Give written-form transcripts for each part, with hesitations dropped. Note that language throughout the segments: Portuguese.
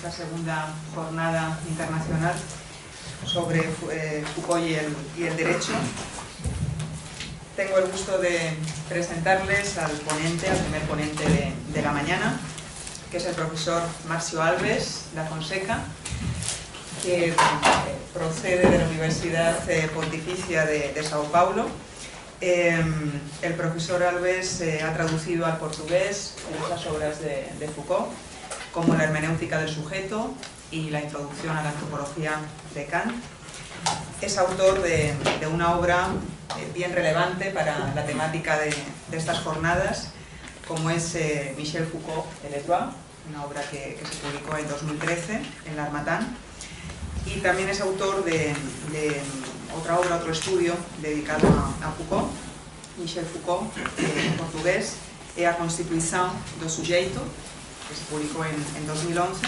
esta segunda jornada internacional sobre Foucault y el derecho. Tengo el gusto de presentarles al primer ponente de la mañana, que es el profesor Márcio Alves da Fonseca, que procede de la Universidad Pontificia de Sao Paulo. El profesor Alves ha traducido al portugués muchas obras de Foucault, como la hermenéutica del sujeto y la introducción a la antropología de Kant. Es autor de una obra bien relevante para la temática de estas jornadas, como es Michel Foucault et les droits, una obra que se publicó en 2013 en la Harmattan. Y también es autor de otra obra, otro estudio dedicado a Foucault, Michel Foucault, en portugués, e a Constituição do Sujeito, que se publicó en 2011.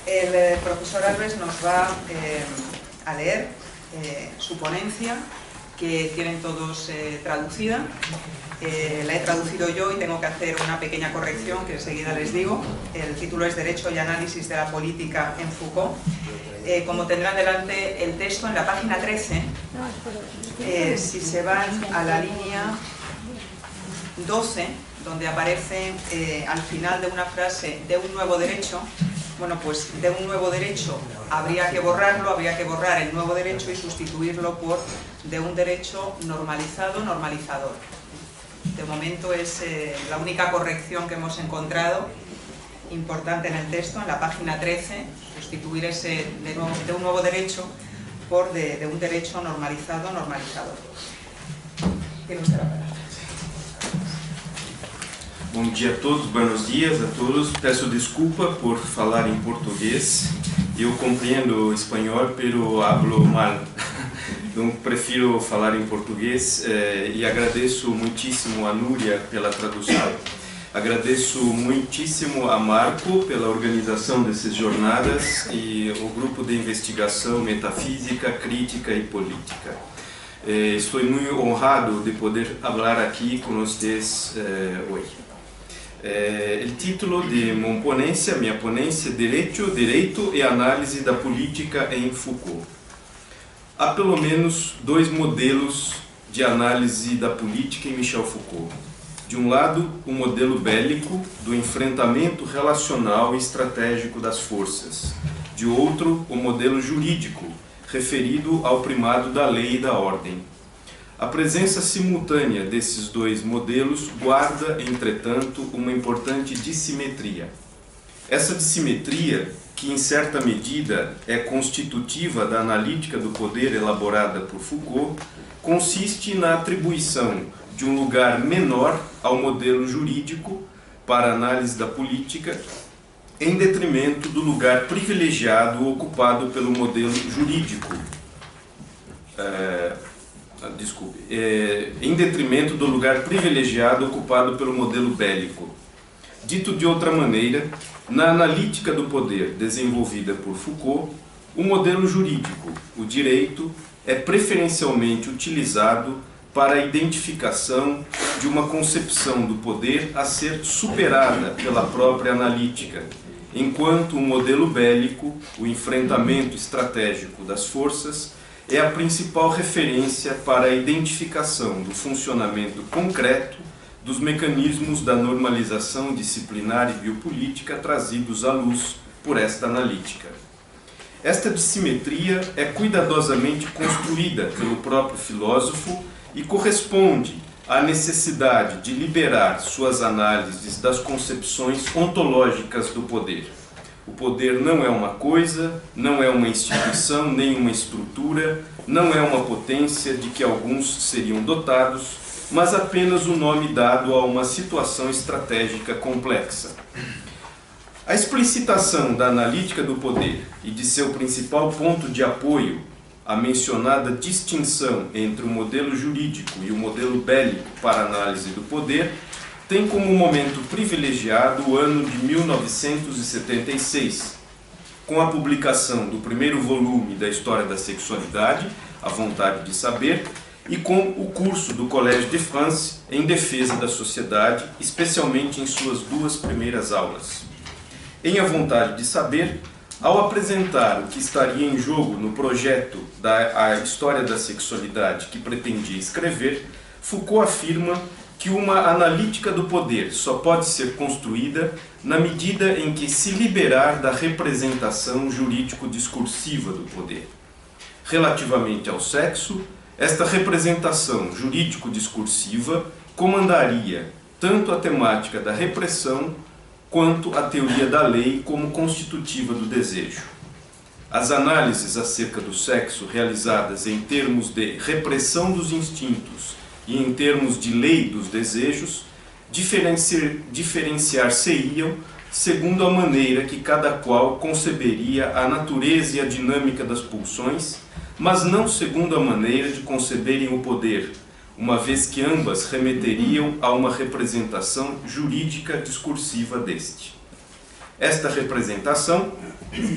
El profesor Alves nos va a leer su ponencia, que tienen todos traducida. La he traducido yo y tengo que hacer una pequeña corrección que enseguida les digo. El título es Derecho y análisis de la política en Foucault. Como tendrán delante el texto en la página 13, si se van a la línea 12, donde aparece al final de una frase de un nuevo derecho, bueno, pues de un nuevo derecho habría que borrarlo, habría que borrar el nuevo derecho y sustituirlo por de un derecho normalizado, normalizador. De momento es la única corrección que hemos encontrado importante en el texto, en la página 13, sustituir ese de un nuevo derecho por de un derecho normalizado, normalizador. Tiene usted la palabra. Bom dia a todos, buenos dias a todos. Peço desculpa por falar em português. Eu compreendo espanhol, pero hablo mal. Então prefiro falar em português e agradeço muitíssimo a Núria pela tradução. Agradeço muitíssimo a Marco pela organização dessas jornadas e o grupo de investigação metafísica, crítica e política. Estou muito honrado de poder falar aqui com vocês hoje. O título de minha ponência é Direito e Análise da Política em Foucault. Há pelo menos dois modelos de análise da política em Michel Foucault. De um lado, o modelo bélico do enfrentamento relacional e estratégico das forças. De outro, o modelo jurídico, referido ao primado da lei e da ordem. A presença simultânea desses dois modelos guarda, entretanto, uma importante dissimetria. Essa dissimetria, que em certa medida é constitutiva da analítica do poder elaborada por Foucault, consiste na atribuição de um lugar menor ao modelo jurídico para a análise da política, em detrimento do lugar privilegiado ocupado pelo modelo jurídico. Em detrimento do lugar privilegiado ocupado pelo modelo bélico. Dito de outra maneira, na analítica do poder desenvolvida por Foucault, o modelo jurídico, o direito, é preferencialmente utilizado para a identificação de uma concepção do poder a ser superada pela própria analítica, enquanto o modelo bélico, o enfrentamento estratégico das forças, é a principal referência para a identificação do funcionamento concreto dos mecanismos da normalização disciplinar e biopolítica trazidos à luz por esta analítica. Esta dissimetria é cuidadosamente construída pelo próprio filósofo e corresponde à necessidade de liberar suas análises das concepções ontológicas do poder. O poder não é uma coisa, não é uma instituição, nem uma estrutura, não é uma potência de que alguns seriam dotados, mas apenas o nome dado a uma situação estratégica complexa. A explicitação da analítica do poder e de seu principal ponto de apoio, a mencionada distinção entre o modelo jurídico e o modelo bélico para análise do poder, tem como momento privilegiado o ano de 1976, com a publicação do primeiro volume da História da Sexualidade, A Vontade de Saber, e com o curso do Collège de France em defesa da sociedade, especialmente em suas duas primeiras aulas. em A Vontade de Saber, ao apresentar o que estaria em jogo no projeto A História da Sexualidade que pretendia escrever, Foucault afirma que uma analítica do poder só pode ser construída na medida em que se liberar da representação jurídico-discursiva do poder. Relativamente ao sexo, esta representação jurídico-discursiva comandaria tanto a temática da repressão quanto a teoria da lei como constitutiva do desejo. As análises acerca do sexo realizadas em termos de repressão dos instintos e em termos de lei dos desejos diferenciar-se-iam segundo a maneira que cada qual conceberia a natureza e a dinâmica das pulsões, mas não segundo a maneira de conceberem o poder, uma vez que ambas remeteriam a uma representação jurídica discursiva deste. Esta representação,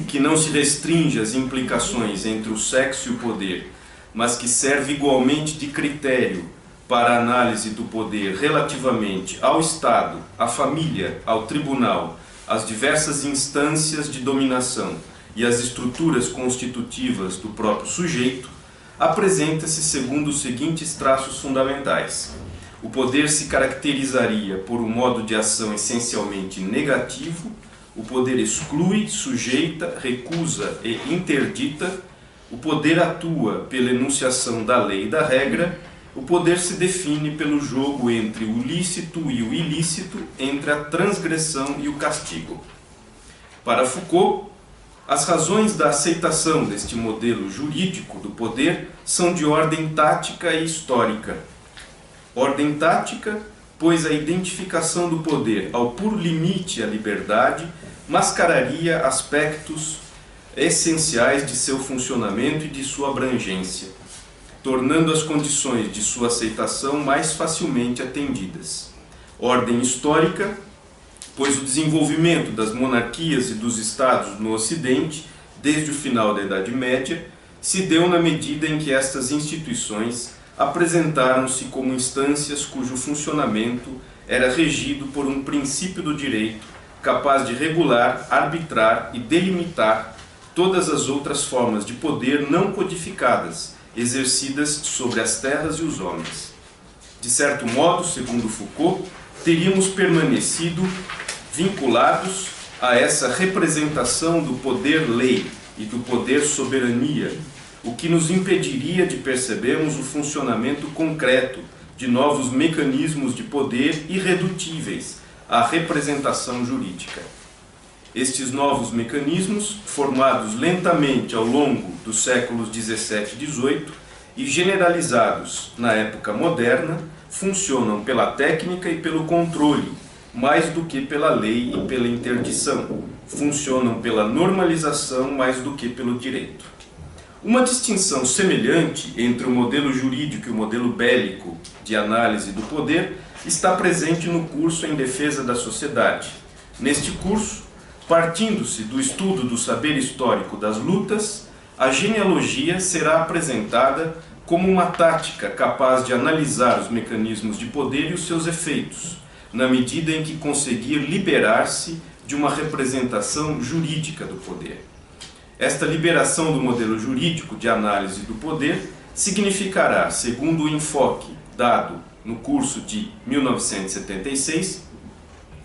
que não se restringe às implicações entre o sexo e o poder, mas que serve igualmente de critério para a análise do poder relativamente ao Estado, à família, ao tribunal, às diversas instâncias de dominação e às estruturas constitutivas do próprio sujeito, apresenta-se segundo os seguintes traços fundamentais. O poder se caracterizaria por um modo de ação essencialmente negativo, o poder exclui, sujeita, recusa e interdita, o poder atua pela enunciação da lei e da regra, o poder se define pelo jogo entre o lícito e o ilícito, entre a transgressão e o castigo. Para Foucault, as razões da aceitação deste modelo jurídico do poder são de ordem tática e histórica. Ordem tática, pois a identificação do poder ao puro limite à liberdade mascararia aspectos essenciais de seu funcionamento e de sua abrangência, tornando as condições de sua aceitação mais facilmente atendidas. Ordem histórica, pois o desenvolvimento das monarquias e dos estados no Ocidente, desde o final da Idade Média, se deu na medida em que estas instituições apresentaram-se como instâncias cujo funcionamento era regido por um princípio do direito capaz de regular, arbitrar e delimitar todas as outras formas de poder não codificadas, exercidas sobre as terras e os homens. De certo modo, segundo Foucault, teríamos permanecido vinculados a essa representação do poder-lei e do poder-soberania, o que nos impediria de percebermos o funcionamento concreto de novos mecanismos de poder irredutíveis à representação jurídica. Estes novos mecanismos, formados lentamente ao longo dos séculos XVII e XVIII e generalizados na época moderna, funcionam pela técnica e pelo controle, mais do que pela lei e pela interdição. Funcionam pela normalização mais do que pelo direito. Uma distinção semelhante entre o modelo jurídico e o modelo bélico de análise do poder está presente no curso Em Defesa da Sociedade. Neste curso, partindo-se do estudo do saber histórico das lutas, a genealogia será apresentada como uma tática capaz de analisar os mecanismos de poder e os seus efeitos, na medida em que conseguir liberar-se de uma representação jurídica do poder. Esta liberação do modelo jurídico de análise do poder significará, segundo o enfoque dado no curso de 1976,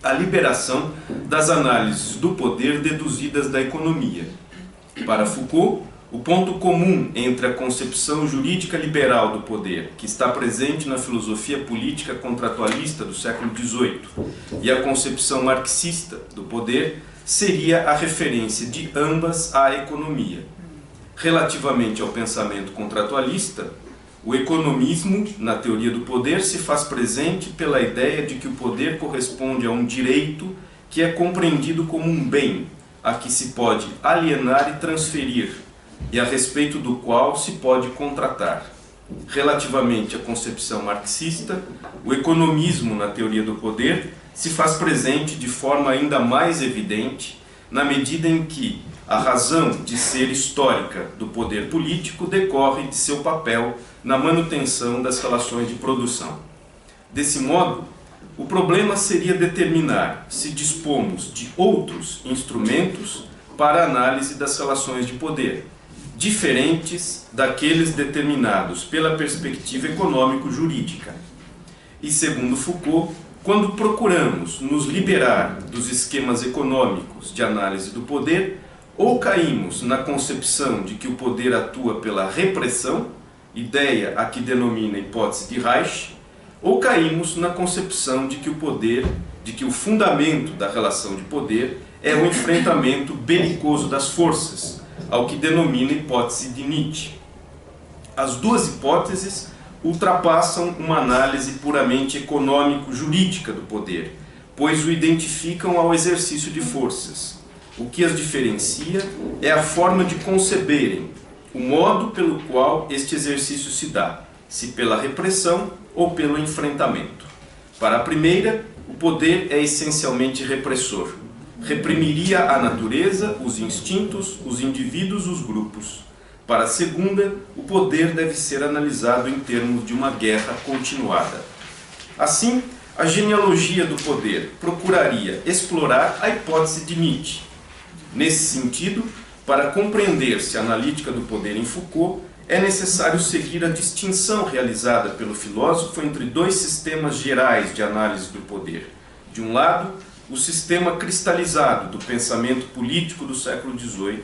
a liberação das análises do poder deduzidas da economia. Para Foucault, o ponto comum entre a concepção jurídica liberal do poder, que está presente na filosofia política contratualista do século XVIII, e a concepção marxista do poder, seria a referência de ambas à economia. Relativamente ao pensamento contratualista, o economismo, na teoria do poder, se faz presente pela ideia de que o poder corresponde a um direito que é compreendido como um bem, a que se pode alienar e transferir, e a respeito do qual se pode contratar. Relativamente à concepção marxista, o economismo, na teoria do poder, se faz presente de forma ainda mais evidente, na medida em que a razão de ser histórica do poder político decorre de seu papel na manutenção das relações de produção. Desse modo, O problema seria determinar se dispomos de outros instrumentos para a análise das relações de poder, diferentes daqueles determinados pela perspectiva econômico-jurídica. E, segundo Foucault, quando procuramos nos liberar dos esquemas econômicos de análise do poder, ou caímos na concepção de que o poder atua pela repressão, ideia a que denomina a hipótese de Reich, ou caímos na concepção de que o fundamento da relação de poder é o enfrentamento belicoso das forças, ao que denomina a hipótese de Nietzsche. As duas hipóteses ultrapassam uma análise puramente econômico-jurídica do poder, pois o identificam ao exercício de forças. O que as diferencia é a forma de conceberem, o modo pelo qual este exercício se dá, se pela repressão ou pelo enfrentamento. Para a primeira, o poder é essencialmente repressor. Reprimiria a natureza, os instintos, os indivíduos, os grupos. Para a segunda, o poder deve ser analisado em termos de uma guerra continuada. Assim, a genealogia do poder procuraria explorar a hipótese de Nietzsche. Nesse sentido, para compreender-se a analítica do poder em Foucault, é necessário seguir a distinção realizada pelo filósofo entre dois sistemas gerais de análise do poder. De um lado, o sistema cristalizado do pensamento político do século XVIII,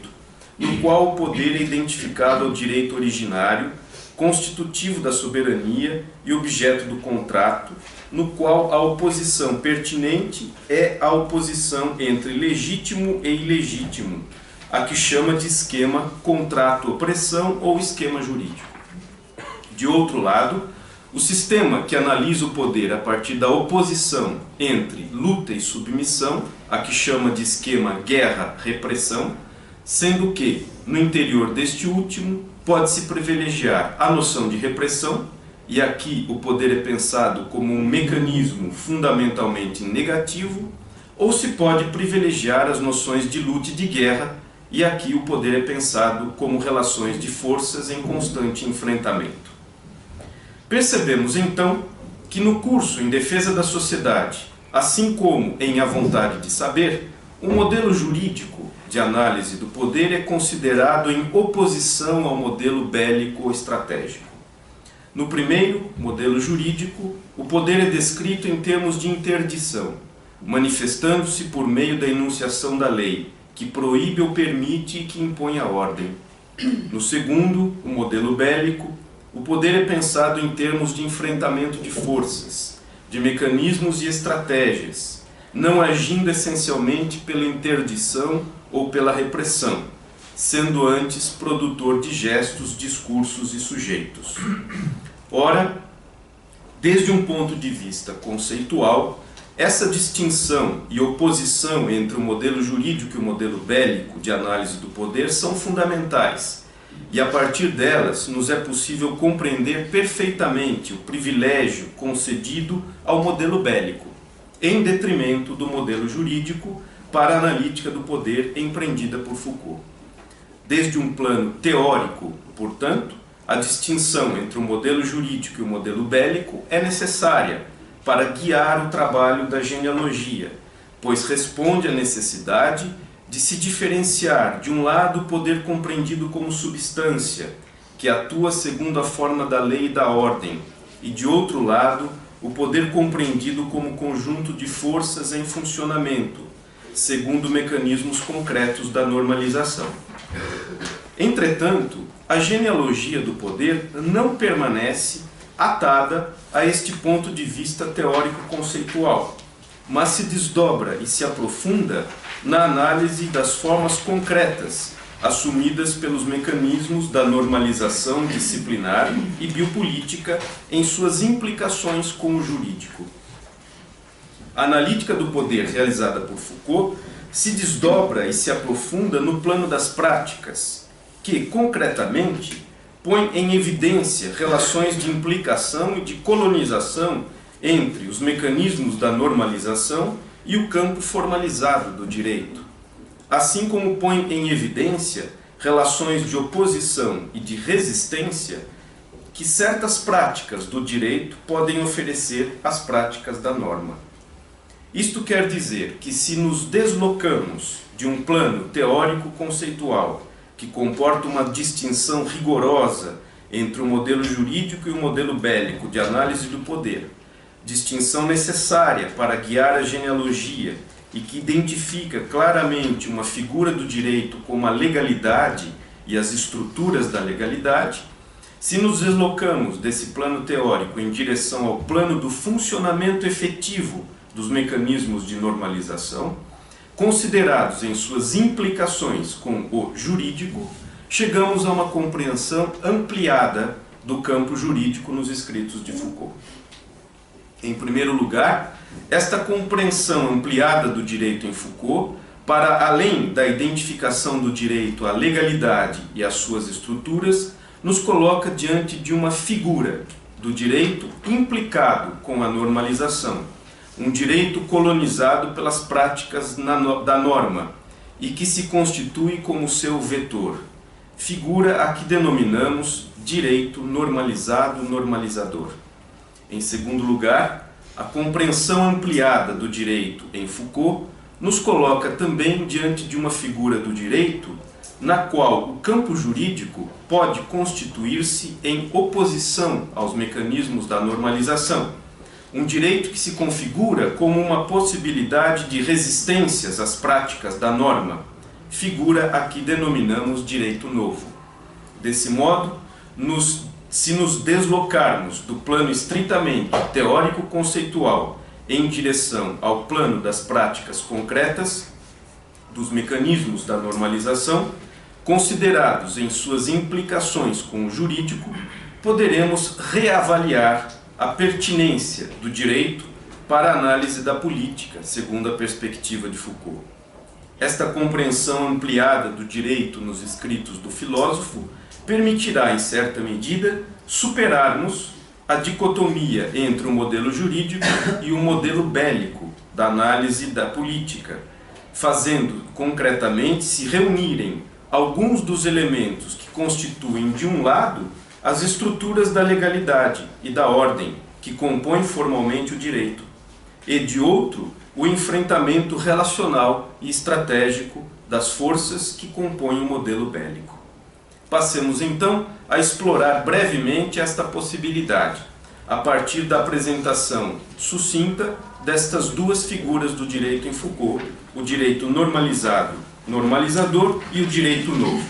no qual o poder é identificado ao direito originário, constitutivo da soberania e objeto do contrato, no qual a oposição pertinente é a oposição entre legítimo e ilegítimo, a que chama de esquema contrato-opressão ou esquema jurídico. De outro lado, o sistema que analisa o poder a partir da oposição entre luta e submissão, a que chama de esquema guerra-repressão, sendo que, no interior deste último, pode-se privilegiar a noção de repressão, e aqui o poder é pensado como um mecanismo fundamentalmente negativo, ou se pode privilegiar as noções de luta e de guerra, e aqui o poder é pensado como relações de forças em constante enfrentamento. Percebemos então que no curso Em Defesa da Sociedade, assim como em A Vontade de Saber, o modelo jurídico de análise do poder é considerado em oposição ao modelo bélico-estratégico. No primeiro, modelo jurídico, o poder é descrito em termos de interdição, manifestando-se por meio da enunciação da lei, que proíbe ou permite e que impõe a ordem. No segundo, o modelo bélico, o poder é pensado em termos de enfrentamento de forças, de mecanismos e estratégias, não agindo essencialmente pela interdição ou pela repressão, sendo antes produtor de gestos, discursos e sujeitos. Ora, desde um ponto de vista conceitual, essa distinção e oposição entre o modelo jurídico e o modelo bélico de análise do poder são fundamentais, e a partir delas nos é possível compreender perfeitamente o privilégio concedido ao modelo bélico, em detrimento do modelo jurídico para a analítica do poder empreendida por Foucault. Desde um plano teórico, portanto, a distinção entre o modelo jurídico e o modelo bélico é necessária para guiar o trabalho da genealogia, pois responde à necessidade de se diferenciar, de um lado, o poder compreendido como substância, que atua segundo a forma da lei e da ordem, e de outro lado, o poder compreendido como conjunto de forças em funcionamento, segundo mecanismos concretos da normalização. Entretanto, a genealogia do poder não permanece atada a este ponto de vista teórico-conceitual, mas se desdobra e se aprofunda na análise das formas concretas assumidas pelos mecanismos da normalização disciplinar e biopolítica em suas implicações com o jurídico. A analítica do poder realizada por Foucault se desdobra e se aprofunda no plano das práticas, que, concretamente, põe em evidência relações de implicação e de colonização entre os mecanismos da normalização e o campo formalizado do direito, assim como põe em evidência relações de oposição e de resistência que certas práticas do direito podem oferecer às práticas da norma. Isto quer dizer que, se nos deslocamos de um plano teórico-conceitual que comporta uma distinção rigorosa entre o modelo jurídico e o modelo bélico de análise do poder, distinção necessária para guiar a genealogia e que identifica claramente uma figura do direito como a legalidade e as estruturas da legalidade, se nos deslocamos desse plano teórico em direção ao plano do funcionamento efetivo dos mecanismos de normalização, considerados em suas implicações com o jurídico, chegamos a uma compreensão ampliada do campo jurídico nos escritos de Foucault. Em primeiro lugar, esta compreensão ampliada do direito em Foucault, para além da identificação do direito à legalidade e às suas estruturas, nos coloca diante de uma figura do direito implicado com a normalização, um direito colonizado pelas práticas da norma e que se constitui como seu vetor, figura a que denominamos direito normalizado-normalizador. Em segundo lugar, a compreensão ampliada do direito em Foucault nos coloca também diante de uma figura do direito na qual o campo jurídico pode constituir-se em oposição aos mecanismos da normalização, um direito que se configura como uma possibilidade de resistências às práticas da norma, figura a que denominamos direito novo. Desse modo, se nos deslocarmos do plano estritamente teórico-conceitual em direção ao plano das práticas concretas, dos mecanismos da normalização, considerados em suas implicações com o jurídico, poderemos reavaliar a pertinência do direito para a análise da política, segundo a perspectiva de Foucault. Esta compreensão ampliada do direito nos escritos do filósofo permitirá, em certa medida, superarmos a dicotomia entre o modelo jurídico e o modelo bélico da análise da política, fazendo concretamente se reunirem alguns dos elementos que constituem, de um lado, as estruturas da legalidade e da ordem que compõem formalmente o direito, e, de outro, o enfrentamento relacional e estratégico das forças que compõem o modelo bélico. Passemos então a explorar brevemente esta possibilidade, a partir da apresentação sucinta destas duas figuras do direito em Foucault, o direito normalizado, normalizador e o direito novo.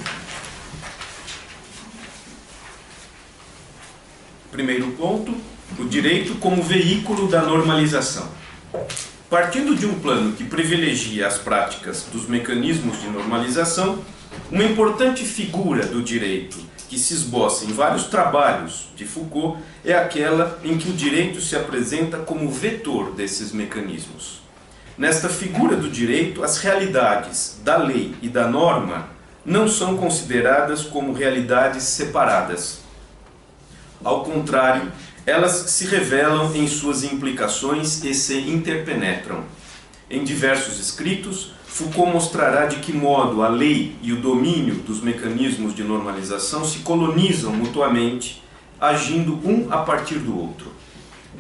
Primeiro ponto, o direito como veículo da normalização. Partindo de um plano que privilegia as práticas dos mecanismos de normalização, uma importante figura do direito que se esboça em vários trabalhos de Foucault é aquela em que o direito se apresenta como vetor desses mecanismos. Nesta figura do direito, as realidades da lei e da norma não são consideradas como realidades separadas. Ao contrário, elas se revelam em suas implicações e se interpenetram. Em diversos escritos, Foucault mostrará de que modo a lei e o domínio dos mecanismos de normalização se colonizam mutuamente, agindo um a partir do outro.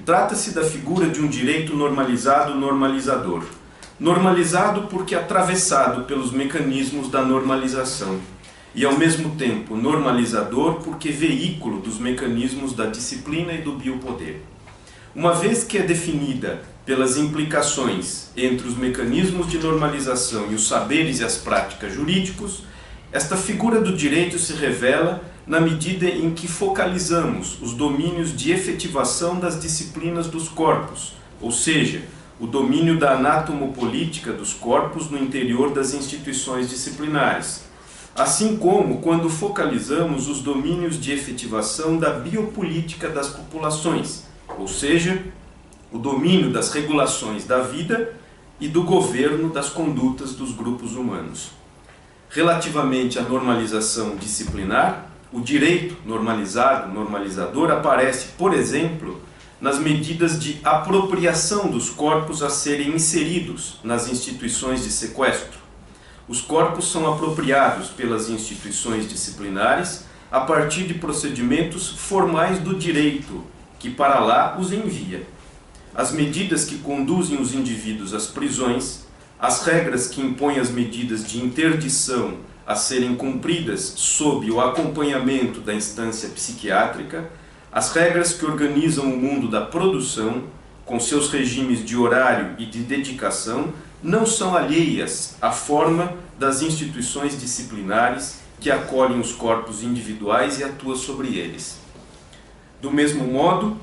Trata-se da figura de um direito normalizado-normalizador. Normalizado porque atravessado pelos mecanismos da normalização, e ao mesmo tempo normalizador porque veículo dos mecanismos da disciplina e do biopoder. Uma vez que é definida pelas implicações entre os mecanismos de normalização e os saberes e as práticas jurídicos, esta figura do direito se revela na medida em que focalizamos os domínios de efetivação das disciplinas dos corpos, ou seja, o domínio da anatomopolítica dos corpos no interior das instituições disciplinares, assim como quando focalizamos os domínios de efetivação da biopolítica das populações, ou seja, o domínio das regulações da vida e do governo das condutas dos grupos humanos. Relativamente à normalização disciplinar, o direito normalizado, normalizador, aparece, por exemplo, nas medidas de apropriação dos corpos a serem inseridos nas instituições de sequestro. Os corpos são apropriados pelas instituições disciplinares a partir de procedimentos formais do direito, que para lá os envia. As medidas que conduzem os indivíduos às prisões, as regras que impõem as medidas de interdição a serem cumpridas sob o acompanhamento da instância psiquiátrica, as regras que organizam o mundo da produção, com seus regimes de horário e de dedicação, não são alheias à forma das instituições disciplinares que acolhem os corpos individuais e atuam sobre eles. Do mesmo modo,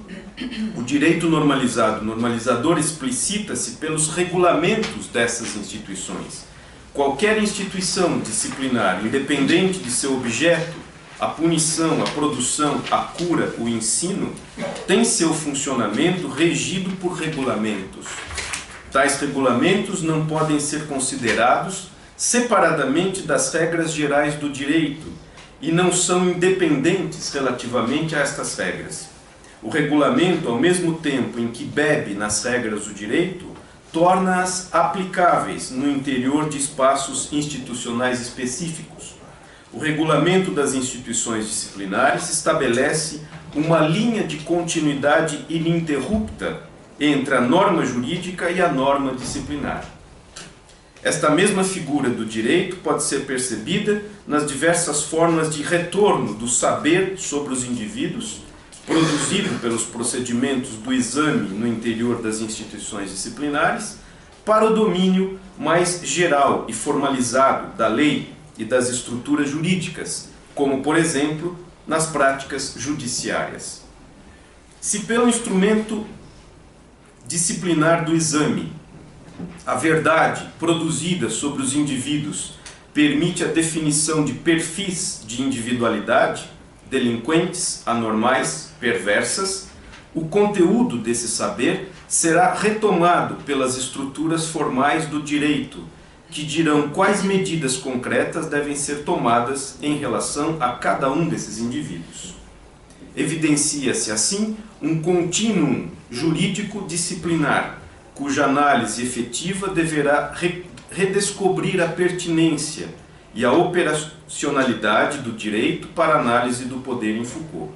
o direito normalizador explicita-se pelos regulamentos dessas instituições. Qualquer instituição disciplinar, independente de seu objeto, a punição, a produção, a cura, o ensino, tem seu funcionamento regido por regulamentos. Tais regulamentos não podem ser considerados separadamente das regras gerais do direito e não são independentes relativamente a estas regras. O regulamento, ao mesmo tempo em que bebe nas regras do direito, torna-as aplicáveis no interior de espaços institucionais específicos. O regulamento das instituições disciplinares estabelece uma linha de continuidade ininterrupta entre a norma jurídica e a norma disciplinar. Esta mesma figura do direito pode ser percebida nas diversas formas de retorno do saber sobre os indivíduos, produzido pelos procedimentos do exame no interior das instituições disciplinares, para o domínio mais geral e formalizado da lei e das estruturas jurídicas, como, por exemplo, nas práticas judiciárias. Se pelo instrumento disciplinar do exame, a verdade produzida sobre os indivíduos permite a definição de perfis de individualidade, delinquentes, anormais, perversas, o conteúdo desse saber será retomado pelas estruturas formais do direito, que dirão quais medidas concretas devem ser tomadas em relação a cada um desses indivíduos. Evidencia-se, assim, um contínuo jurídico disciplinar, cuja análise efetiva deverá redescobrir a pertinência e a operacionalidade do direito para a análise do poder em Foucault.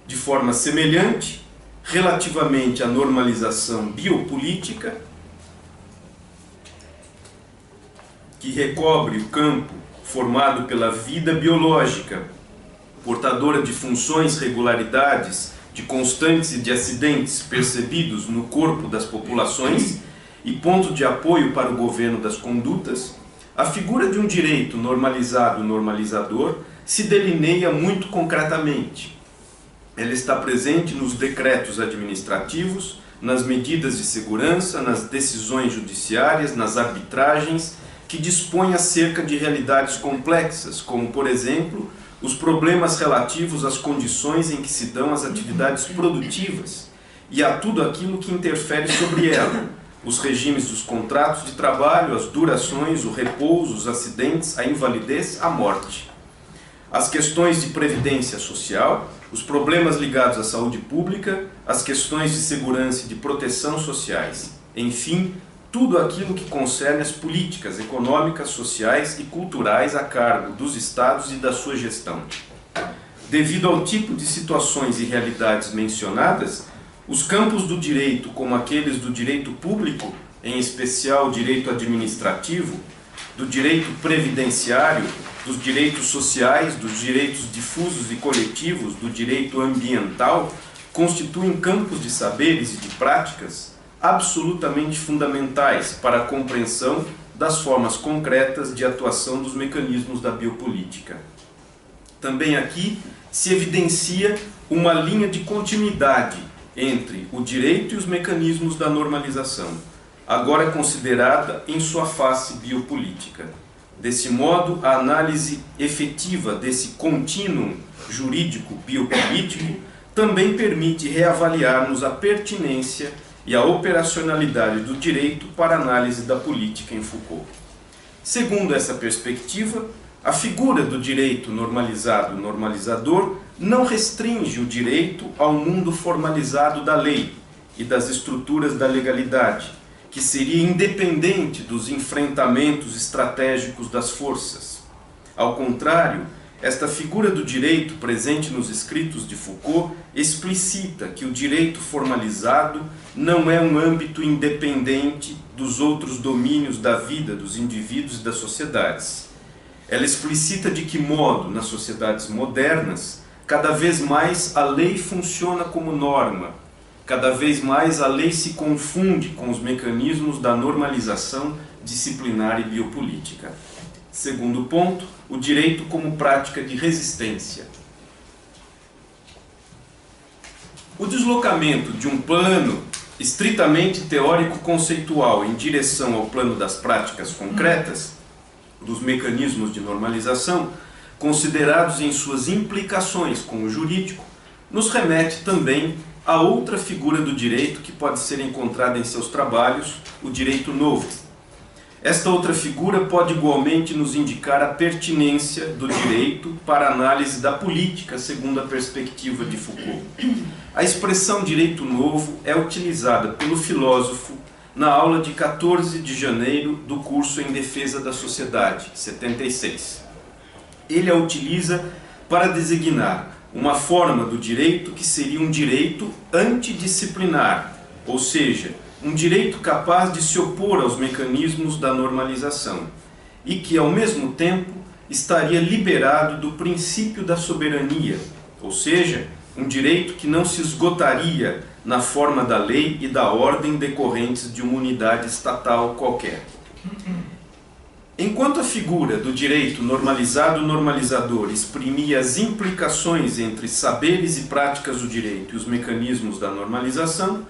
De forma semelhante, relativamente à normalização biopolítica, que recobre o campo formado pela vida biológica, portadora de funções, regularidades, de constantes e de acidentes percebidos no corpo das populações e ponto de apoio para o governo das condutas, a figura de um direito normalizado e normalizador se delineia muito concretamente. Ela está presente nos decretos administrativos, nas medidas de segurança, nas decisões judiciárias, nas arbitragens, que dispõem acerca de realidades complexas, como, por exemplo, os problemas relativos às condições em que se dão as atividades produtivas e a tudo aquilo que interfere sobre ela, os regimes dos contratos de trabalho, as durações, o repouso, os acidentes, a invalidez, a morte. As questões de previdência social, os problemas ligados à saúde pública, as questões de segurança e de proteção sociais, enfim, tudo aquilo que concerne as políticas econômicas, sociais e culturais a cargo dos Estados e da sua gestão. Devido ao tipo de situações e realidades mencionadas, os campos do direito, como aqueles do direito público, em especial o direito administrativo, do direito previdenciário, dos direitos sociais, dos direitos difusos e coletivos, do direito ambiental, constituem campos de saberes e de práticas absolutamente fundamentais para a compreensão das formas concretas de atuação dos mecanismos da biopolítica. Também aqui se evidencia uma linha de continuidade entre o direito e os mecanismos da normalização, agora considerada em sua face biopolítica. Desse modo, a análise efetiva desse contínuo jurídico biopolítico também permite reavaliarmos a pertinência e a operacionalidade do direito para a análise da política em Foucault. Segundo essa perspectiva, a figura do direito normalizado e normalizador não restringe o direito ao mundo formalizado da lei e das estruturas da legalidade, que seria independente dos enfrentamentos estratégicos das forças. Ao contrário, esta figura do direito presente nos escritos de Foucault explicita que o direito formalizado não é um âmbito independente dos outros domínios da vida dos indivíduos e das sociedades. Ela explicita de que modo, nas sociedades modernas, cada vez mais a lei funciona como norma, cada vez mais a lei se confunde com os mecanismos da normalização disciplinar e biopolítica. Segundo ponto, o direito como prática de resistência. O deslocamento de um plano estritamente teórico-conceitual em direção ao plano das práticas concretas, dos mecanismos de normalização, considerados em suas implicações com o jurídico, nos remete também a outra figura do direito que pode ser encontrada em seus trabalhos, o direito novo. Esta outra figura pode igualmente nos indicar a pertinência do direito para a análise da política, segundo a perspectiva de Foucault. A expressão direito novo é utilizada pelo filósofo na aula de 14 de janeiro do curso Em Defesa da Sociedade, 76. Ele a utiliza para designar uma forma do direito que seria um direito antidisciplinar, ou seja, um direito capaz de se opor aos mecanismos da normalização e que, ao mesmo tempo, estaria liberado do princípio da soberania, ou seja, um direito que não se esgotaria na forma da lei e da ordem decorrentes de uma unidade estatal qualquer. Enquanto a figura do direito normalizado-normalizador exprimia as implicações entre saberes e práticas do direito e os mecanismos da normalização,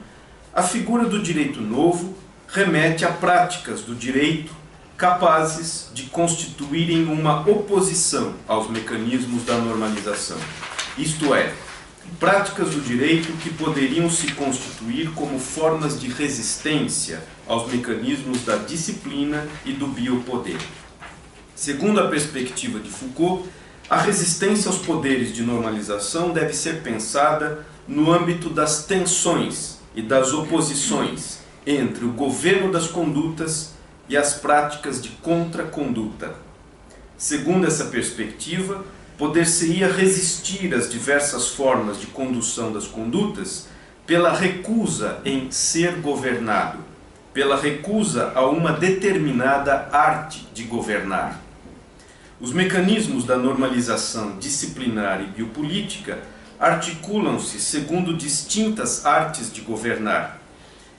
a figura do direito novo remete a práticas do direito capazes de constituírem uma oposição aos mecanismos da normalização. Isto é, práticas do direito que poderiam se constituir como formas de resistência aos mecanismos da disciplina e do biopoder. Segundo a perspectiva de Foucault, a resistência aos poderes de normalização deve ser pensada no âmbito das tensões e das oposições entre o governo das condutas e as práticas de contraconduta. Segundo essa perspectiva, poder-se-ia resistir às diversas formas de condução das condutas pela recusa em ser governado, pela recusa a uma determinada arte de governar. Os mecanismos da normalização disciplinar e biopolítica articulam-se segundo distintas artes de governar.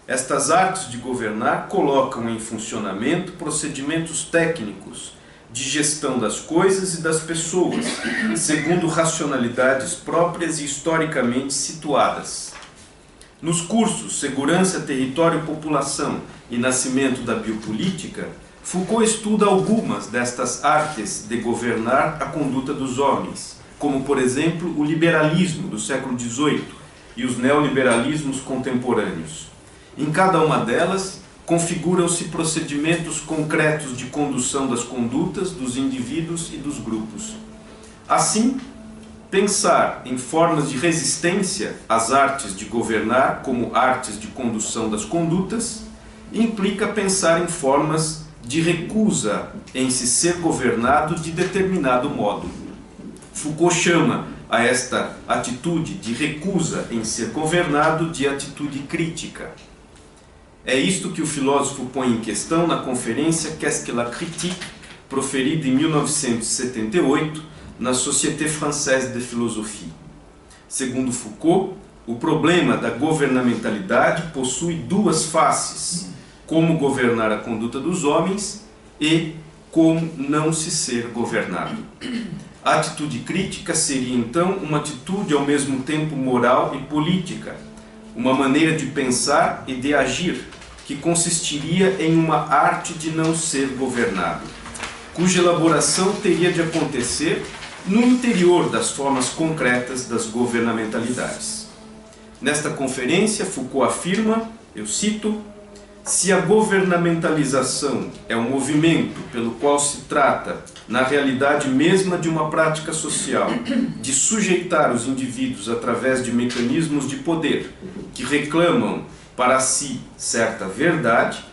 Estas artes de governar colocam em funcionamento procedimentos técnicos de gestão das coisas e das pessoas, segundo racionalidades próprias e historicamente situadas. Nos cursos Segurança, Território, População e Nascimento da Biopolítica, Foucault estuda algumas destas artes de governar a conduta dos homens, como, por exemplo, o liberalismo do século XVIII e os neoliberalismos contemporâneos. Em cada uma delas, configuram-se procedimentos concretos de condução das condutas dos indivíduos e dos grupos. Assim, pensar em formas de resistência às artes de governar como artes de condução das condutas implica pensar em formas de recusa em se ser governado de determinado modo. Foucault chama a esta atitude de recusa em ser governado de atitude crítica. É isto que o filósofo põe em questão na conferência Qu'est-ce que la critique, proferida em 1978 na Société Française de Philosophie. Segundo Foucault, o problema da governamentalidade possui duas faces: como governar a conduta dos homens e como não se ser governado. A atitude crítica seria então uma atitude ao mesmo tempo moral e política, uma maneira de pensar e de agir que consistiria em uma arte de não ser governado, cuja elaboração teria de acontecer no interior das formas concretas das governamentalidades. Nesta conferência, Foucault afirma, eu cito, se a governamentalização é um movimento pelo qual se trata, na realidade mesma de uma prática social, de sujeitar os indivíduos através de mecanismos de poder que reclamam para si certa verdade,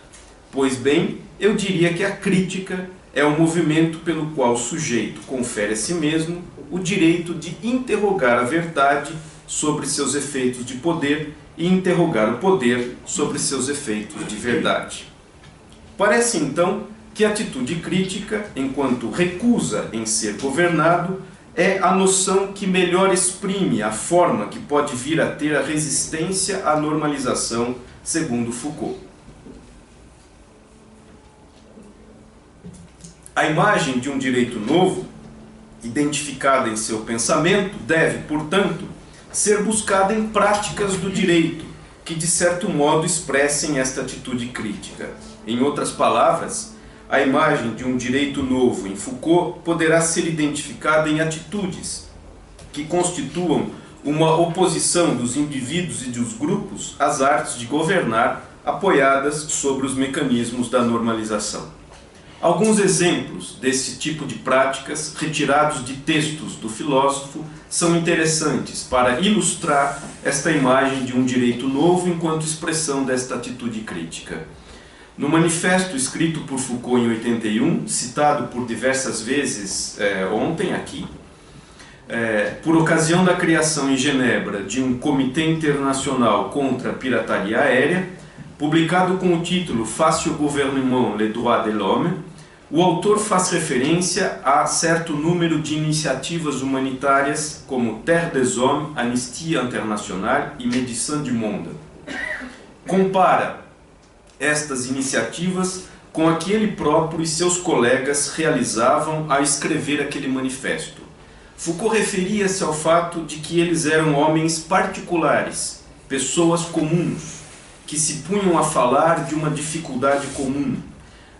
pois bem, eu diria que a crítica é o movimento pelo qual o sujeito confere a si mesmo o direito de interrogar a verdade sobre seus efeitos de poder e interrogar o poder sobre seus efeitos de verdade. Parece então que a atitude crítica, enquanto recusa em ser governado, é a noção que melhor exprime a forma que pode vir a ter a resistência à normalização, segundo Foucault. A imagem de um direito novo, identificada em seu pensamento, deve, portanto, ser buscada em práticas do direito, que de certo modo expressem esta atitude crítica. Em outras palavras, a imagem de um direito novo em Foucault poderá ser identificada em atitudes que constituam uma oposição dos indivíduos e dos grupos às artes de governar apoiadas sobre os mecanismos da normalização. Alguns exemplos desse tipo de práticas, retirados de textos do filósofo, são interessantes para ilustrar esta imagem de um direito novo enquanto expressão desta atitude crítica. No manifesto escrito por Foucault em 81, citado por diversas vezes ontem aqui, por ocasião da criação em Genebra de um Comitê Internacional contra a Pirataria Aérea, publicado com o título Face au gouvernement, les droits de l'homme, o autor faz referência a certo número de iniciativas humanitárias como Terre des Hommes, Anistia Internacional e Médecins du Monde. Compara estas iniciativas com a que ele próprio e seus colegas realizavam ao escrever aquele manifesto. Foucault referia-se ao fato de que eles eram homens particulares, pessoas comuns, que se punham a falar de uma dificuldade comum.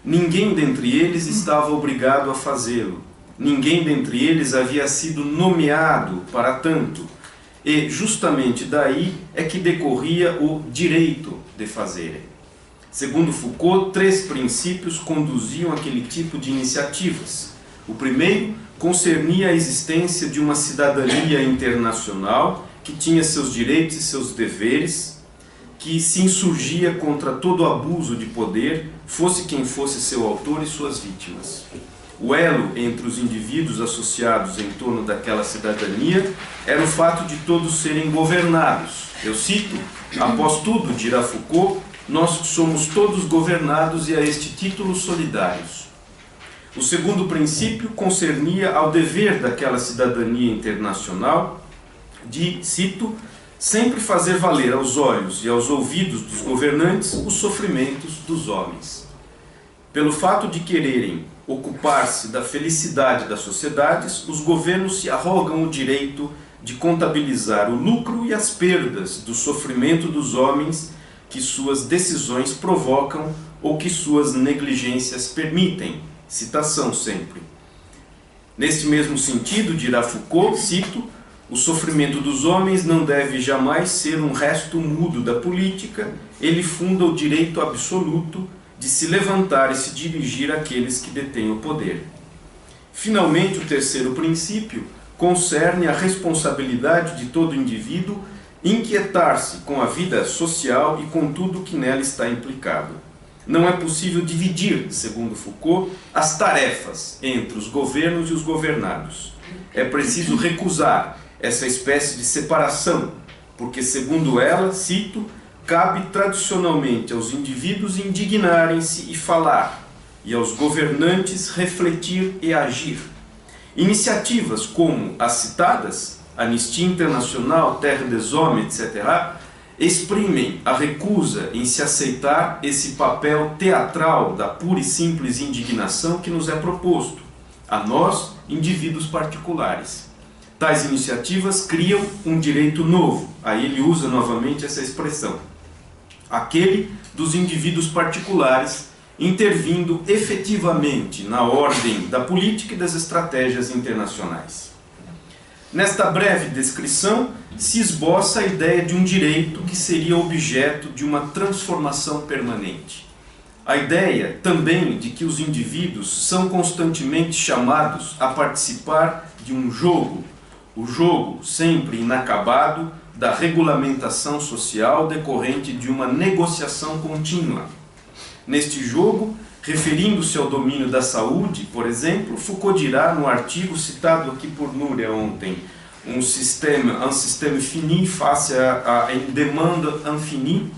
Ninguém dentre eles estava obrigado a fazê-lo. Ninguém dentre eles havia sido nomeado para tanto. E justamente daí é que decorria o direito de fazerem. Segundo Foucault, 3 princípios conduziam aquele tipo de iniciativas. O primeiro concernia a existência de uma cidadania internacional que tinha seus direitos e seus deveres, que se insurgia contra todo abuso de poder, fosse quem fosse seu autor e suas vítimas. O elo entre os indivíduos associados em torno daquela cidadania era o fato de todos serem governados. Eu cito, após tudo, dirá Foucault, nós somos todos governados e a este título solidários. O segundo princípio concernia ao dever daquela cidadania internacional de, cito, sempre fazer valer aos olhos e aos ouvidos dos governantes os sofrimentos dos homens. Pelo fato de quererem ocupar-se da felicidade das sociedades, os governos se arrogam o direito de contabilizar o lucro e as perdas do sofrimento dos homens que suas decisões provocam ou que suas negligências permitem. Citação sempre. Neste mesmo sentido, dirá Foucault, cito, o sofrimento dos homens não deve jamais ser um resto mudo da política, ele funda o direito absoluto de se levantar e se dirigir àqueles que detêm o poder. Finalmente, o terceiro princípio concerne a responsabilidade de todo indivíduo inquietar-se com a vida social e com tudo que nela está implicado. Não é possível dividir, segundo Foucault, as tarefas entre os governos e os governados. É preciso recusar essa espécie de separação, porque, segundo ela, cito, cabe tradicionalmente aos indivíduos indignarem-se e falar, e aos governantes refletir e agir. Iniciativas como as citadas, Anistia Internacional, Terre des Hommes, etc., exprimem a recusa em se aceitar esse papel teatral da pura e simples indignação que nos é proposto, a nós, indivíduos particulares. Tais iniciativas criam um direito novo, aí ele usa novamente essa expressão, aquele dos indivíduos particulares intervindo efetivamente na ordem da política e das estratégias internacionais. Nesta breve descrição, se esboça a ideia de um direito que seria objeto de uma transformação permanente. A ideia também de que os indivíduos são constantemente chamados a participar de um jogo, o jogo sempre inacabado da regulamentação social decorrente de uma negociação contínua. Neste jogo, Referindo-se ao domínio da saúde, por exemplo, Foucault dirá no artigo citado aqui por Núria ontem, un système fini face à une demande infinie,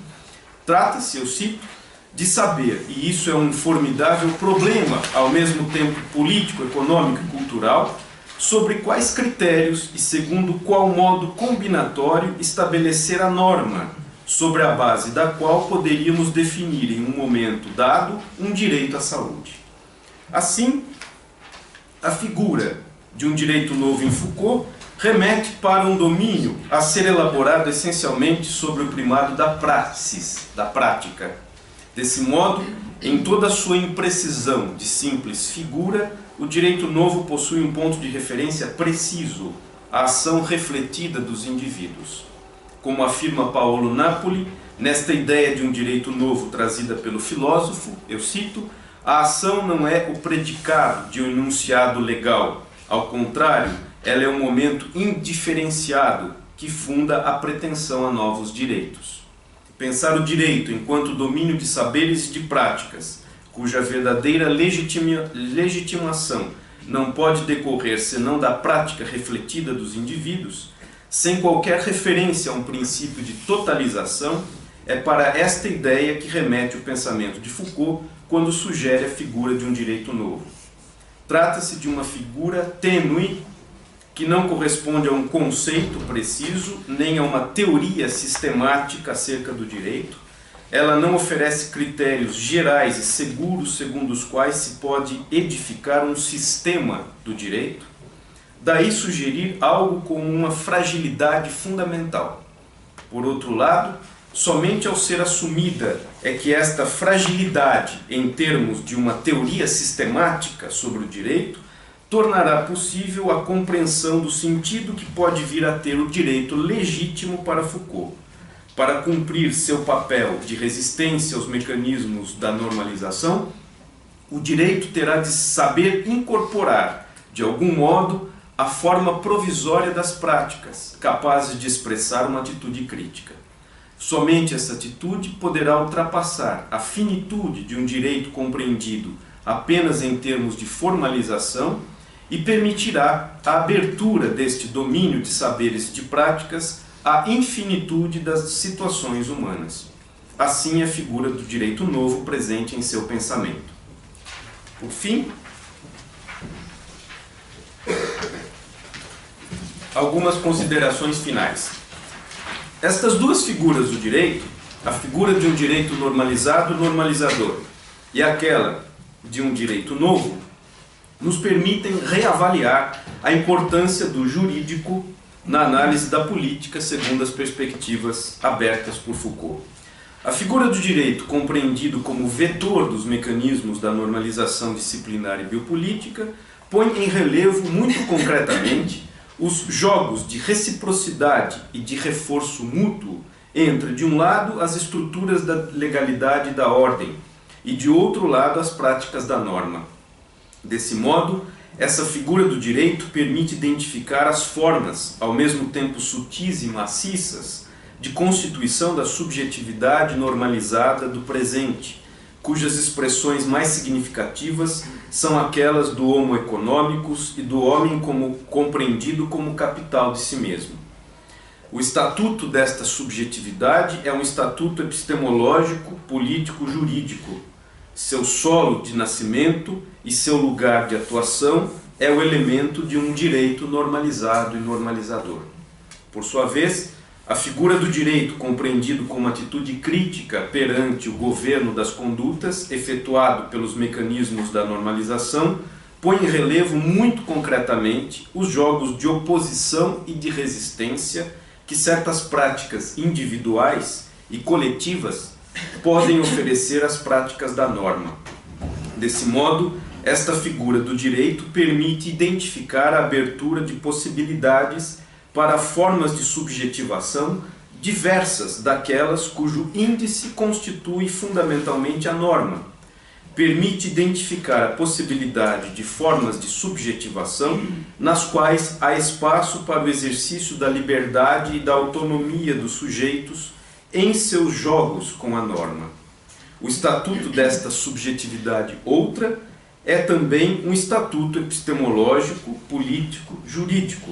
trata-se, eu cito, de saber, e isso é um formidável problema, ao mesmo tempo político, econômico e cultural, sobre quais critérios e segundo qual modo combinatório estabelecer a norma, sobre a base da qual poderíamos definir em um momento dado um direito à saúde. Assim, a figura de um direito novo em Foucault remete para um domínio a ser elaborado essencialmente sobre o primado da praxis, da prática. Desse modo, em toda a sua imprecisão de simples figura, o direito novo possui um ponto de referência preciso, a ação refletida dos indivíduos. Como afirma Paolo Napoli, nesta ideia de um direito novo trazida pelo filósofo, eu cito, a ação não é o predicado de um enunciado legal, ao contrário, ela é um momento indiferenciado que funda a pretensão a novos direitos. Pensar o direito enquanto domínio de saberes e de práticas, cuja verdadeira legitimação não pode decorrer senão da prática refletida dos indivíduos, sem qualquer referência a um princípio de totalização, é para esta ideia que remete o pensamento de Foucault quando sugere a figura de um direito novo. Trata-se de uma figura tênue que não corresponde a um conceito preciso, nem a uma teoria sistemática acerca do direito. Ela não oferece critérios gerais e seguros segundo os quais se pode edificar um sistema do direito. Daí sugerir algo com uma fragilidade fundamental. Por outro lado, somente ao ser assumida é que esta fragilidade, em termos de uma teoria sistemática sobre o direito, tornará possível a compreensão do sentido que pode vir a ter o direito legítimo para Foucault. Para cumprir seu papel de resistência aos mecanismos da normalização, o direito terá de saber incorporar, de algum modo, a forma provisória das práticas, capazes de expressar uma atitude crítica. Somente essa atitude poderá ultrapassar a finitude de um direito compreendido apenas em termos de formalização e permitirá a abertura deste domínio de saberes e de práticas à infinitude das situações humanas. Assim é a figura do direito novo presente em seu pensamento. Por fim, algumas considerações finais. Estas duas figuras do direito, a figura de um direito normalizado, normalizador, e aquela de um direito novo, nos permitem reavaliar a importância do jurídico na análise da política segundo as perspectivas abertas por Foucault. A figura do direito, compreendido como vetor dos mecanismos da normalização disciplinar e biopolítica, põe em relevo muito concretamente os jogos de reciprocidade e de reforço mútuo entre, de um lado, as estruturas da legalidade e da ordem, e, de outro lado, as práticas da norma. Desse modo, essa figura do direito permite identificar as formas, ao mesmo tempo sutis e maciças, de constituição da subjetividade normalizada do presente, cujas expressões mais significativas são aquelas do homo economicus e do homem como compreendido como capital de si mesmo. O estatuto desta subjetividade é um estatuto epistemológico, político, jurídico. Seu solo de nascimento e seu lugar de atuação é o elemento de um direito normalizado e normalizador. Por sua vez, a figura do direito, compreendido como atitude crítica perante o governo das condutas efetuado pelos mecanismos da normalização, põe em relevo muito concretamente os jogos de oposição e de resistência que certas práticas individuais e coletivas podem oferecer às práticas da norma. Desse modo, esta figura do direito permite identificar a abertura de possibilidades para formas de subjetivação diversas daquelas cujo índice constitui fundamentalmente a norma. Permite identificar a possibilidade de formas de subjetivação nas quais há espaço para o exercício da liberdade e da autonomia dos sujeitos em seus jogos com a norma. O estatuto desta subjetividade outra é também um estatuto epistemológico, político, jurídico,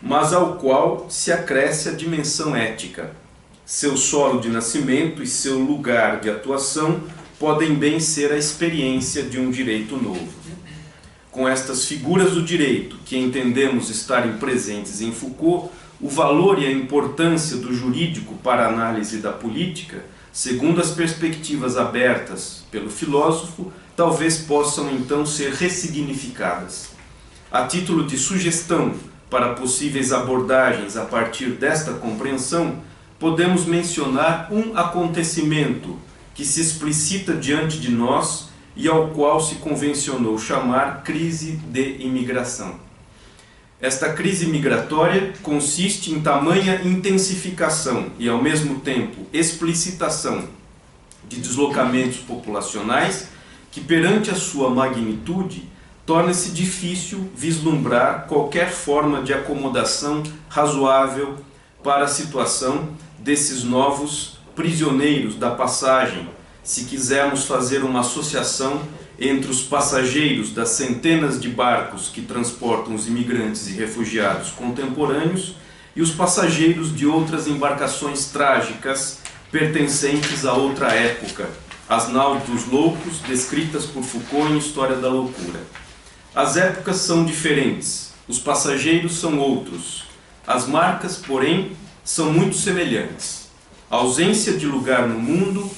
mas ao qual se acresce a dimensão ética. Seu solo de nascimento e seu lugar de atuação podem bem ser a experiência de um direito novo. Com estas figuras do direito que entendemos estarem presentes em Foucault, o valor e a importância do jurídico para a análise da política, segundo as perspectivas abertas pelo filósofo, talvez possam então ser ressignificadas. A título de sugestão para possíveis abordagens a partir desta compreensão, podemos mencionar um acontecimento que se explicita diante de nós e ao qual se convencionou chamar crise de imigração. Esta crise migratória consiste em tamanha intensificação e, ao mesmo tempo, explicitação de deslocamentos populacionais que, perante a sua magnitude, torna-se difícil vislumbrar qualquer forma de acomodação razoável para a situação desses novos prisioneiros da passagem, se quisermos fazer uma associação entre os passageiros das centenas de barcos que transportam os imigrantes e refugiados contemporâneos e os passageiros de outras embarcações trágicas pertencentes a outra época, as naus dos loucos descritas por Foucault em História da Loucura. As épocas são diferentes, os passageiros são outros, as marcas, porém, são muito semelhantes. A ausência de lugar no mundo,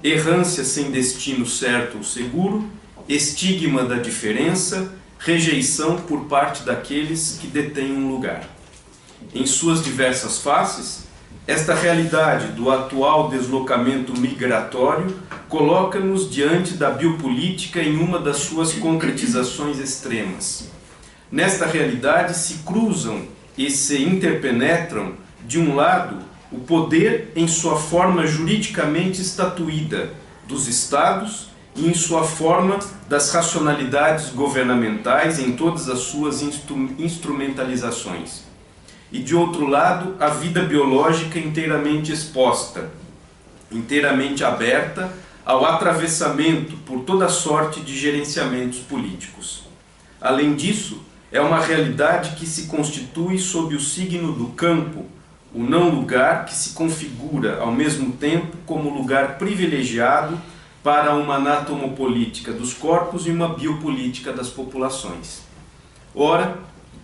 errância sem destino certo ou seguro, estigma da diferença, rejeição por parte daqueles que detêm um lugar. Em suas diversas faces, esta realidade do atual deslocamento migratório coloca-nos diante da biopolítica em uma das suas concretizações extremas. Nesta realidade se cruzam e se interpenetram, de um lado, o poder em sua forma juridicamente estatuída dos Estados e em sua forma das racionalidades governamentais em todas as suas instrumentalizações. E, de outro lado, a vida biológica inteiramente exposta, inteiramente aberta ao atravessamento por toda sorte de gerenciamentos políticos. Além disso, é uma realidade que se constitui sob o signo do campo, o não-lugar que se configura ao mesmo tempo como lugar privilegiado para uma anatomopolítica dos corpos e uma biopolítica das populações. Ora,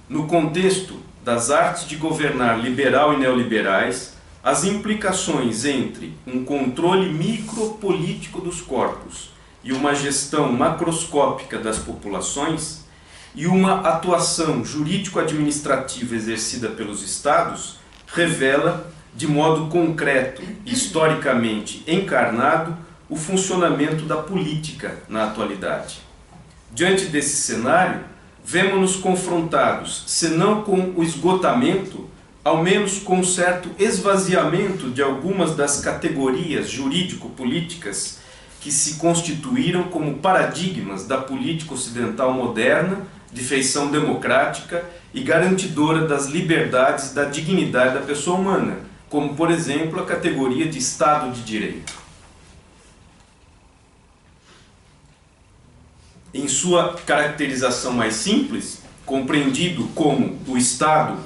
no contexto das artes de governar liberal e neoliberais, as implicações entre um controle micropolítico dos corpos e uma gestão macroscópica das populações e uma atuação jurídico-administrativa exercida pelos Estados revela, de modo concreto e historicamente encarnado, o funcionamento da política na atualidade. Diante desse cenário, vemo-nos confrontados, se não com o esgotamento, ao menos com um certo esvaziamento de algumas das categorias jurídico-políticas que se constituíram como paradigmas da política ocidental moderna, de feição democrática e garantidora das liberdades e da dignidade da pessoa humana, como, por exemplo, a categoria de Estado de Direito. Em sua caracterização mais simples, compreendido como o Estado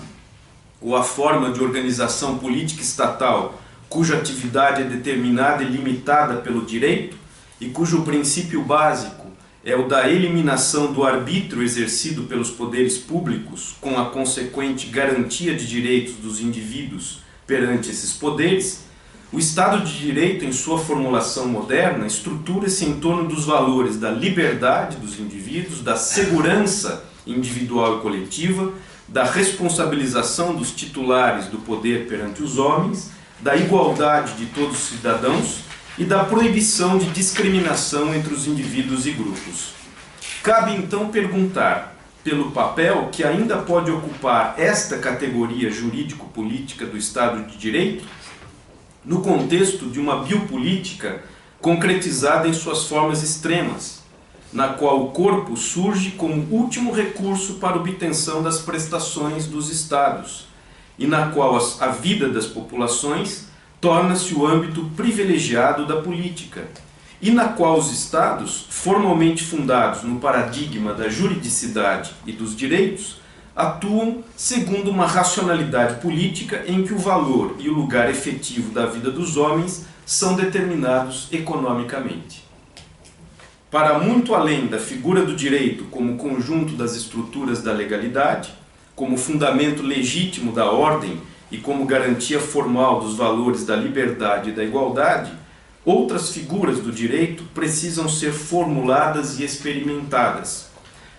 ou a forma de organização política estatal cuja atividade é determinada e limitada pelo direito e cujo princípio básico é o da eliminação do arbítrio exercido pelos poderes públicos com a consequente garantia de direitos dos indivíduos perante esses poderes, o Estado de Direito, em sua formulação moderna, estrutura-se em torno dos valores da liberdade dos indivíduos, da segurança individual e coletiva, da responsabilização dos titulares do poder perante os homens, da igualdade de todos os cidadãos e da proibição de discriminação entre os indivíduos e grupos. Cabe então perguntar, pelo papel que ainda pode ocupar esta categoria jurídico-política do Estado de Direito, no contexto de uma biopolítica concretizada em suas formas extremas, na qual o corpo surge como último recurso para obtenção das prestações dos Estados, e na qual a vida das populações torna-se o âmbito privilegiado da política, e na qual os Estados, formalmente fundados no paradigma da juridicidade e dos direitos, atuam segundo uma racionalidade política em que o valor e o lugar efetivo da vida dos homens são determinados economicamente. Para muito além da figura do direito como conjunto das estruturas da legalidade, como fundamento legítimo da ordem e como garantia formal dos valores da liberdade e da igualdade, outras figuras do direito precisam ser formuladas e experimentadas,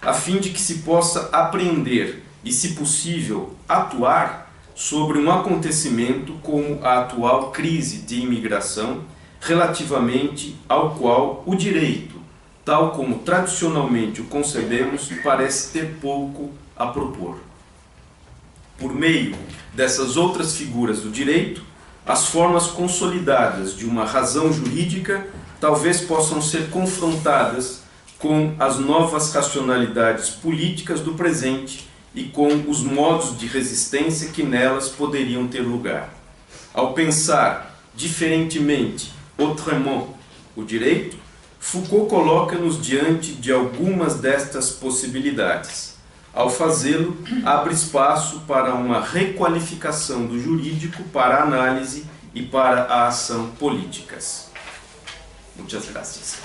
a fim de que se possa apreender e, se possível, atuar sobre um acontecimento como a atual crise de imigração, relativamente ao qual o direito, tal como tradicionalmente o concebemos, parece ter pouco a propor. Por meio dessas outras figuras do direito, as formas consolidadas de uma razão jurídica talvez possam ser confrontadas com as novas racionalidades políticas do presente e com os modos de resistência que nelas poderiam ter lugar. Ao pensar diferentemente, autrement, o direito, Foucault coloca-nos diante de algumas destas possibilidades. Ao fazê-lo, abre espaço para uma requalificação do jurídico para a análise e para a ação políticas. Muitas graças.